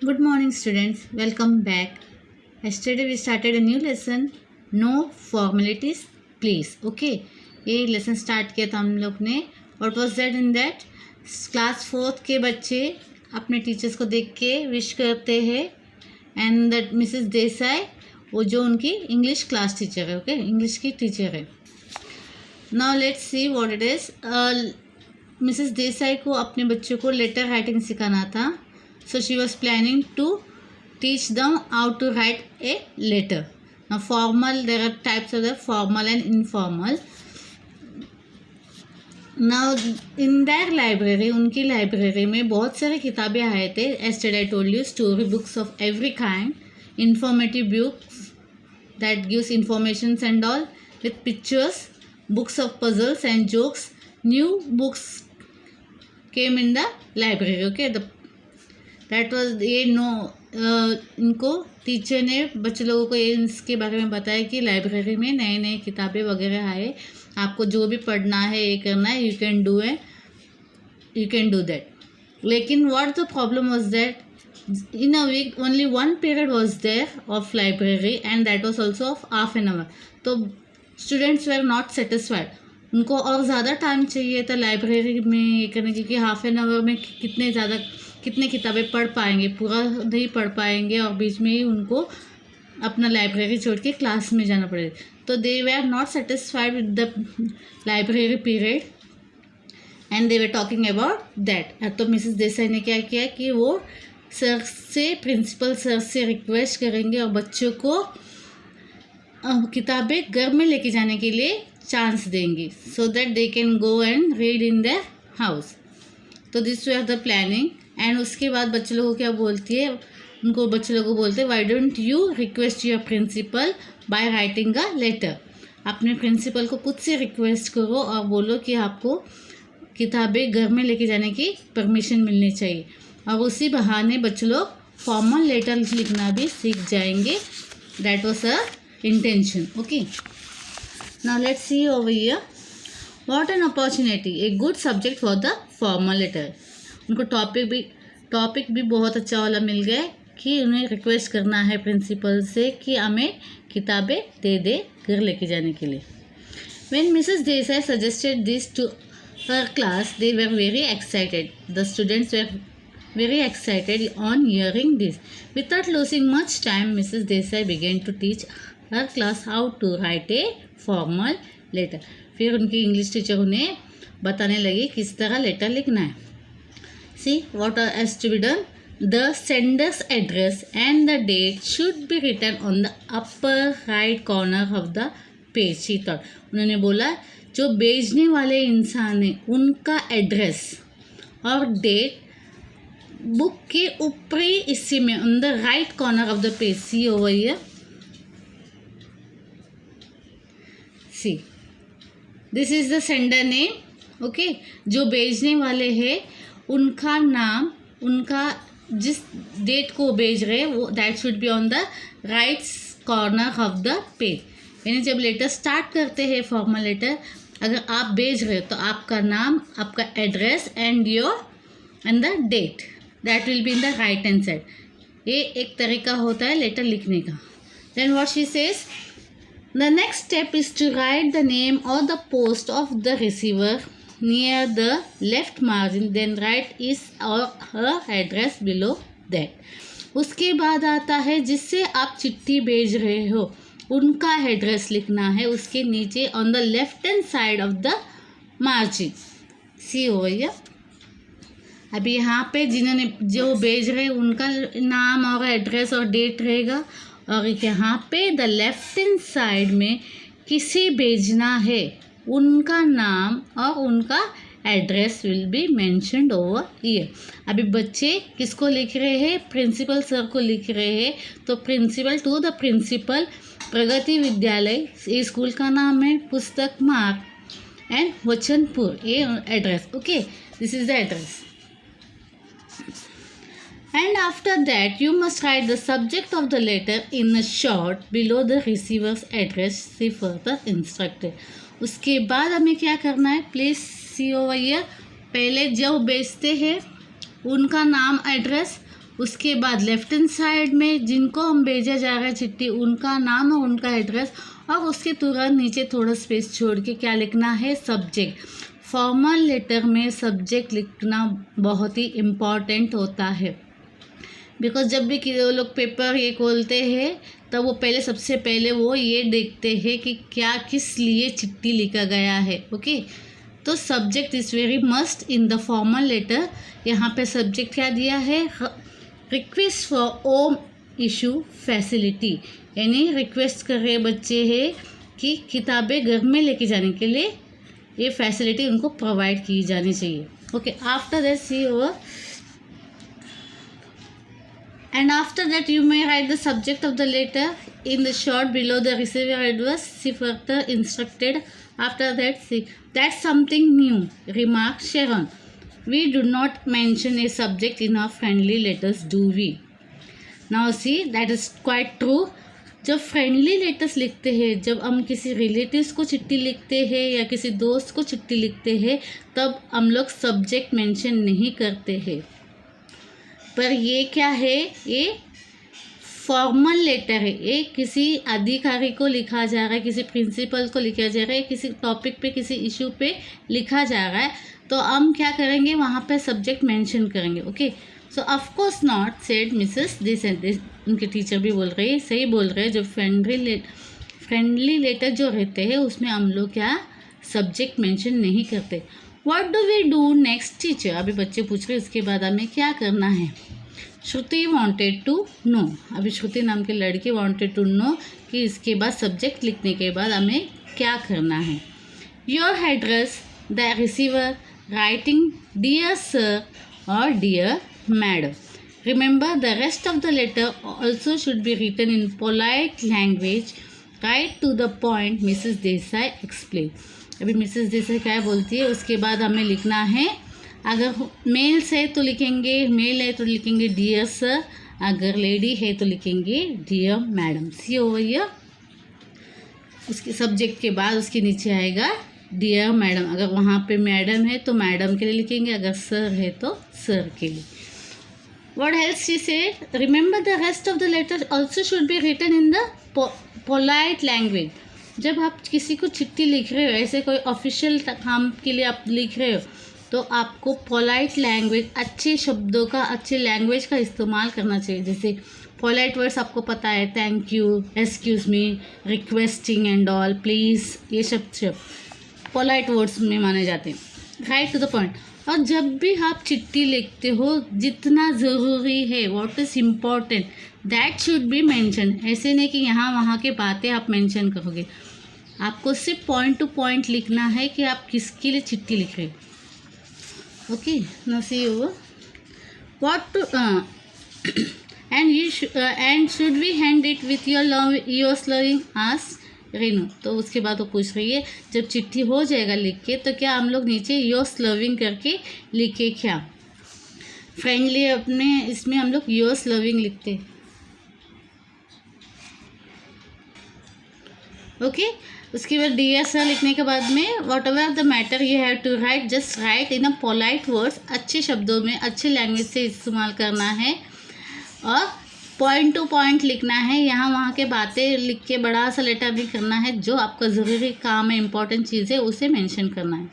Good morning, students. Welcome back. Yesterday we started a new lesson. No formalities, please. Okay. ये lesson start किया था हम लोग ने. What was that in that? Class 4th के बच्चे अपने टीचर्स को देख के विश करते हैं. एंड दैट मिसेस देसाई, वो जो उनकी इंग्लिश क्लास टीचर है. ओके, इंग्लिश की टीचर है. Now let's see what it is. Mrs Desai को अपने बच्चों को लेटर राइटिंग सिखाना था. So she was planning to teach them how to write a letter. Now formal, there are types of the formal and informal. Now in their library, उनकी library में बहुत सारे किताबें आए थे. Yesterday I told you story books of every kind, informative books that gives informations and all with pictures, books of puzzles and jokes. New books came in the library. Okay, that was ये no इनको teacher ने बच्चे लोगों को ये इसके बारे में बताया कि लाइब्रेरी में नए नए किताबें वगैरह आए, आपको जो भी पढ़ना है ये करना है, यू कैन डू दैट. लेकिन what the problem was that in a week only one period was there of library and that was also of half an hour. तो स्टूडेंट्स वेर नॉट सेटिस्फाइड. उनको और ज़्यादा time चाहिए था library में ये करने, क्योंकि हाफ एन आवर में कितने किताबें पढ़ पाएंगे, पूरा नहीं पढ़ पाएंगे और बीच में ही उनको अपना लाइब्रेरी छोड़ के क्लास में जाना पड़ेगा. तो they were not satisfied with the library period and they were talking about that. तो मिसेस देसाई ने क्या किया कि वो प्रिंसिपल सर से रिक्वेस्ट करेंगे और बच्चों को किताबें घर में लेके जाने के लिए चांस देंगे, so that they can go and read in their house. तो this way the planning. And उसके बाद बच्चे लोगों को क्या बोलती है, उनको बच्चे लोगों को बोलते हैं why don't you request your principal by writing a letter. अपने प्रिंसिपल को खुद से रिक्वेस्ट करो और बोलो कि आपको किताबें घर में लेके जाने की परमिशन मिलनी चाहिए. और उसी बहाने बच्चे लोग फॉर्मल लेटर लिखना भी सीख जाएंगे. That was a intention. Okay, now let's see over here. What an opportunity, a good subject for the formal letter. उनको टॉपिक भी बहुत अच्छा वाला मिल गया कि उन्हें रिक्वेस्ट करना है प्रिंसिपल से कि हमें किताबें दे दे घर लेके जाने के लिए. When Mrs Desai suggested this to her class they were very excited. The students were very excited on hearing this. Without losing much time, Mrs. Desai began to teach her class how to write a formal letter. फिर उनकी English teacher उन्हें बताने लगी किस तरह letter लिखना है. See what has to be done. The sender's address and the date should be written on the upper right corner of the page. She thought. उन्होंने बोला जो भेजने वाले इंसान है उनका एड्रेस और डेट बुक के ऊपरी हिस्से में on the right corner of the page. See over here. See this is the sender name. Okay, जो भेजने वाले हैं उनका नाम, उनका जिस डेट को भेज रहे वो that should be on the right corner of the page. यानी जब लेटर स्टार्ट करते हैं फॉर्मल लेटर, अगर आप भेज रहे हो तो आपका नाम, आपका address and the date that will be in the right hand side. ये एक तरीका होता है लेटर लिखने का. Then what she says, the next step is to write the name और the post of the receiver near the left margin. Then write is और her address below that. उसके बाद आता है जिससे आप चिट्ठी भेज रहे हो उनका एड्रेस लिखना है उसके नीचे on the left hand side of the margin. See over here. अभी यहाँ पे जिन्होंने जो भेज रहे हैं उनका नाम और एड्रेस और डेट रहेगा, और यहाँ पे द लेफ्ट हैंड साइड में किसे भेजना है उनका नाम और उनका address will be mentioned over here. अभी बच्चे किसको लिख रहे हैं, प्रिंसिपल सर को लिख रहे हैं. तो प्रिंसिपल टू द प्रिंसिपल, प्रगति विद्यालय, ये स्कूल का नाम है, पुस्तक मार्ग एंड वचनपुर, ये address. Okay, this is the address. And after that you must write the subject of the letter in a short below the receiver's address. See further instructed. उसके बाद हमें क्या करना है, प्लीज़ सी ओवर हियर. पहले जो भेजते हैं उनका नाम एड्रेस, उसके बाद लेफ्ट हैंड साइड में जिनको हम भेजा जा रहा है चिट्ठी, उनका नाम और उनका एड्रेस, और उसके तुरंत नीचे थोड़ा स्पेस छोड़ के क्या लिखना है, सब्जेक्ट। फॉर्मल लेटर में सब्जेक्ट लिखना बहुत ही इम्पॉर्टेंट होता है, बिकॉज जब भी वो लोग पेपर ये खोलते हैं तब वो पहले सबसे पहले वो ये देखते हैं कि क्या किस लिए चिट्ठी लिखा गया है। ओके, तो subject is very must in the formal letter. यहाँ पे सब्जेक्ट क्या दिया है, request for home issue facility, यानी रिक्वेस्ट कर रहे बच्चे हैं कि किताबें घर में लेके जाने के लिए ये फैसिलिटी उनको प्रोवाइड की जानी चाहिए। Okay, after that see over and after that you may write the subject of the letter in the short below the receiver address. See further instructed. After that, see, that's something new, remarked Sharon. We do not mention a subject in our friendly letters, do we? Now see, that is quite true. जब friendly letters लिखते हैं, जब हम किसी relatives को चिट्ठी लिखते हैं या किसी दोस्त को चिट्ठी लिखते हैं, तब हम लोग सब्जेक्ट मेंशन नहीं करते हैं। पर ये क्या है, ये फॉर्मल लेटर है, ये किसी अधिकारी को लिखा जा रहा है, किसी प्रिंसिपल को लिखा जा रहा है, किसी टॉपिक पे, किसी इशू पे लिखा जा रहा है, तो हम क्या करेंगे, वहाँ पे सब्जेक्ट मेंशन करेंगे। Okay, so of course not said Mrs this and this. उनके टीचर भी बोल रहे हैं, सही बोल रहे हैं, जो फ्रेंडली लेटर जो रहते हैं उसमें हम लोग क्या सब्जेक्ट मेंशन नहीं करते। What do we do next teacher, अभी बच्चे पूछ रहे इसके बाद हमें क्या करना है। श्रुति वांटेड टू नो, अभी श्रुति नाम के लड़के वांटेड टू नो कि इसके बाद सब्जेक्ट लिखने के बाद हमें क्या करना है। Your address the receiver writing dear sir और dear madam. Remember the rest of the letter also should be written in polite language, right to the point, Mrs Desai explain. अभी मिसेस देसाई क्या बोलती है, उसके बाद हमें लिखना है, अगर मेल्स है तो लिखेंगे, मेल है तो लिखेंगे डियर सर, अगर लेडी है तो लिखेंगे dear madam. See over here, उसके सब्जेक्ट के बाद उसके नीचे आएगा डियर मैडम। अगर वहाँ पे मैडम है तो मैडम के लिए लिखेंगे, अगर सर है तो सर के लिए। What else she said? Remember the rest of the letters also should be written in the polite language. जब आप किसी को चिट्ठी लिख रहे हो, ऐसे कोई ऑफिशियल काम के लिए आप लिख रहे हो, तो आपको पोलाइट लैंग्वेज, अच्छे शब्दों का, अच्छे लैंग्वेज का इस्तेमाल करना चाहिए। जैसे पोलाइट वर्ड्स आपको पता है, thank you, excuse me, requesting and all, please, ये शब्द पोलाइट वर्ड्स में माने जाते हैं, राइट टू द पॉइंट। और जब भी आप चिट्ठी लिखते हो, जितना ज़रूरी है, what is important, that should be mention. ऐसे नहीं कि यहाँ वहाँ के बातें आप मेंशन करोगे, आपको सिर्फ पॉइंट टू पॉइंट लिखना है कि आप किसके लिए चिट्ठी लिख रहे हो। Okay, now see over what to end should we hand it with your loving ask Renu. तो उसके बाद वो पूछ रही है, जब चिट्ठी हो जाएगा लिख के, तो क्या हम लोग नीचे योर्स लविंग करके लिखे क्या? फ्रेंडली अपने इसमें हम लोग योर्स लविंग लिखते हैं। ओके, उसके बाद डियर सर लिखने के बाद में whatever the matter you have to write, just write in a polite words, अच्छे शब्दों में, अच्छे लैंग्वेज से इस्तेमाल करना है, और पॉइंट टू पॉइंट लिखना है। यहाँ वहाँ के बातें लिख के बड़ा सा लेटर भी करना है, जो आपका ज़रूरी काम है, इंपॉर्टेंट चीज़ है, उसे मेंशन करना है।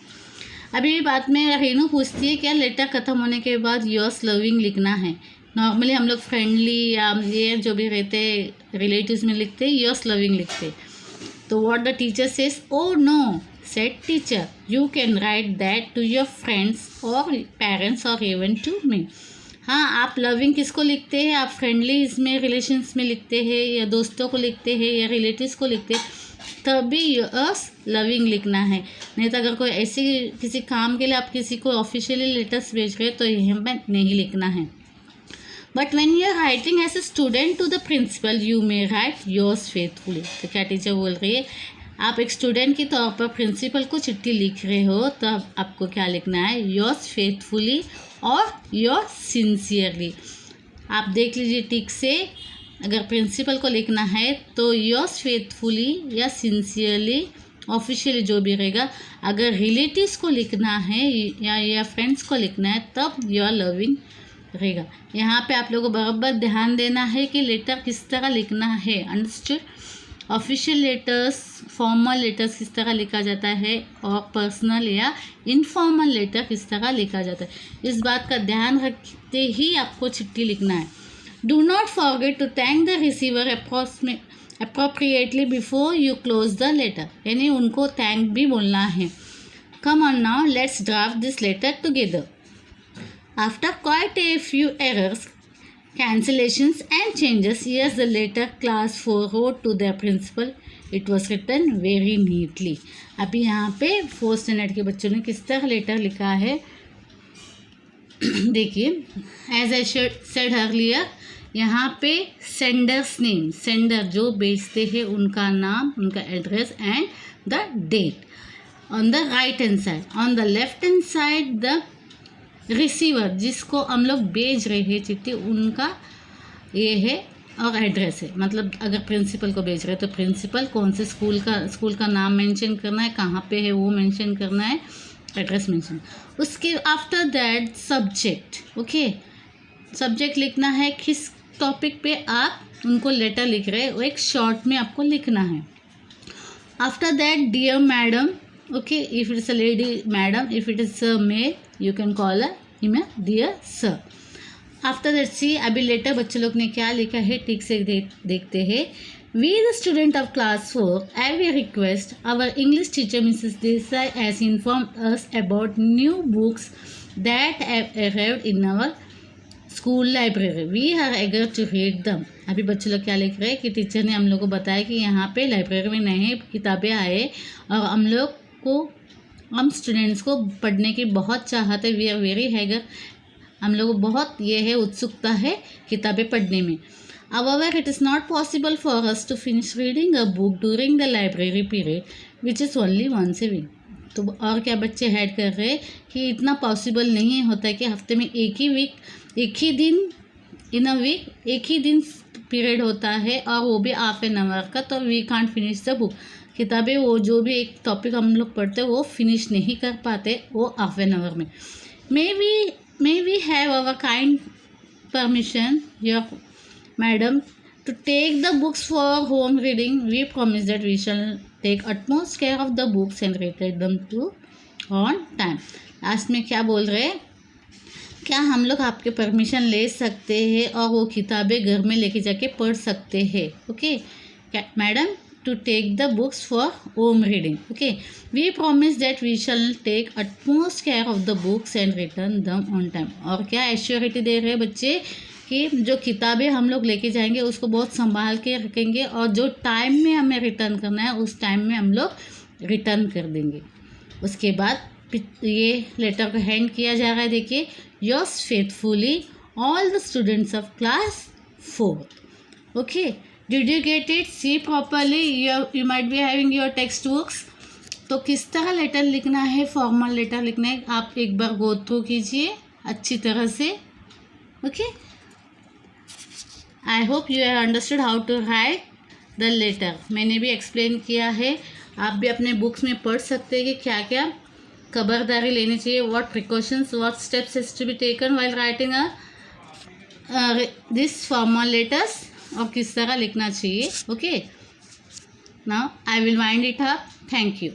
अभी बात में रेनू पूछती है क्या लेटर ख़त्म होने के बाद योर्स लविंग लिखना है। नॉर्मली हम लोग फ्रेंडली या ये जो भी रहते रिलेटिव्स में लिखते हैं, योर्स लविंग लिखते। तो what the teacher says, oh no said teacher, you can write that to your friends और पेरेंट्स और इवन टू मी। हाँ, आप लविंग किसको लिखते हैं, आप फ्रेंडली इसमें रिलेशंस में लिखते हैं, या दोस्तों को लिखते हैं, या रिलेटिव्स को लिखते हैं, तभी योर्स लविंग लिखना है। नहीं तो अगर कोई ऐसी किसी काम के लिए आप किसी को ऑफिशियली लेटर्स भेज रहे हैं तो यहाँ पर नहीं लिखना है। But when you are writing as a student to the principal, you may write yours faithfully. तो क्या टीचर बोल रही है, आप एक स्टूडेंट के तौर पर प्रिंसिपल को चिट्ठी लिख रहे हो, तो आपको क्या लिखना है, योर्स फेथफुली और योर सिंसियरली। आप देख लीजिए ठीक से, अगर प्रिंसिपल को लिखना है तो योर्स फेथफुली या सिंसियरली, ऑफिशियली जो भी रहेगा। अगर रिलेटिव्स को लिखना है या फ्रेंड्स को लिखना है, तब योर लविंग रहेगा। यहाँ पे आप लोगों को बराबर ध्यान देना है कि लेटर किस तरह लिखना है। Understood? Official letters, formal letters किस तरह लिखा जाता है और पर्सनल या इनफॉर्मल लेटर किस तरह लिखा जाता है, इस बात का ध्यान रखते ही आपको चिट्ठी लिखना है। Do not forget to thank the receiver appropriately before you close the letter, यानी उनको थैंक भी बोलना है। Come on now, let's draft this letter together. After quite a few errors, cancellations and changes, here's the letter class 4 wrote to their principal. It was written very neatly. अभी यहाँ पे 4th standard के बच्चों ने किस तरह letter लिखा है देखिए। एज आई सेड अर्लियर, यहाँ पे सेंडर्स नेम, सेंडर जो भेजते हैं उनका नाम, उनका address and the date on the right hand side. On the left hand side the receiver, जिसको हम लोग भेज रहे हैं चिट्ठी, उनका ये है और एड्रेस है। मतलब अगर प्रिंसिपल को भेज रहे हैं तो प्रिंसिपल, कौन से स्कूल का नाम मेंशन करना है, कहाँ पे है वो मेंशन करना है, एड्रेस मेंशन। उसके after that subject, okay, subject लिखना है किस टॉपिक पे आप उनको लेटर लिख रहे हैं, वो एक शॉर्ट में आपको लिखना है। After that dear madam, okay, if it's a lady, madam. If it is a male, you can call him a dear sir. After that, see, अभी लेटर बच्चे लोग ने क्या लिखा है ठीक से देखते हैं। We the student of class 4 have a request. Our English teacher Mrs. Desai has informed us about new books that have arrived in our school library. We are eager to read them. अभी बच्चे लोग क्या लिख रहे हैं कि teacher ने हम लोग को बताया कि यहाँ पे लाइब्रेरी में नए किताबें आए और हम स्टूडेंट्स को पढ़ने की बहुत चाहत है. वी आर वेरी हैगर, हम लोग को बहुत ये है उत्सुकता है किताबें पढ़ने में. However, it is not possible for us to finish reading a book during the library period, which is only once a week. तो और क्या बच्चे ऐड कर रहे हैं कि इतना पॉसिबल नहीं होता कि हफ्ते में एक ही दिन इन अ वीक एक ही दिन पीरियड होता है और वो भी हाफ एन आवर का. तो we can't finish the book. किताबें वो जो भी एक टॉपिक हम लोग पढ़ते हैं वो फिनिश नहीं कर पाते वो हाफ एन आवर में. May we have our kind permission your madam to take the books for home reading. We promise that we shall take utmost care of the books and return them to on time. Last में क्या बोल रहे हैं, क्या हम लोग आपके permission ले सकते हैं और वो किताबें घर में लेके जाके पढ़ सकते हैं. Okay madam, to take the books for home reading. Okay, we promise that we shall take utmost care of the books and return them on time. और क्या एश्योरिटी दे रहे हैं बच्चे कि जो किताबें हम लोग लेके जाएंगे उसको बहुत संभाल के रखेंगे और जो टाइम में हमें रिटर्न करना है उस टाइम में हम लोग रिटर्न कर देंगे. उसके बाद ये लेटर को हैंड किया जा रहा है. देखिए, yours faithfully all the students of class 4. Okay, did you get it? See properly. You might be having your text books. तो किस तरह लेटर लिखना है, फॉर्मल लेटर लिखना है, आप एक बार गो थ्रू कीजिए अच्छी तरह से. Okay, I hope you have understood how to write the letter. मैंने भी एक्सप्लेन किया है, आप भी अपने बुक्स में पढ़ सकते हैं कि क्या क्या खबरदारी लेनी चाहिए, what precautions, what steps has to be taken while writing this formal letters, और किस तरह लिखना चाहिए. Okay, now I will wind it up. Thank you.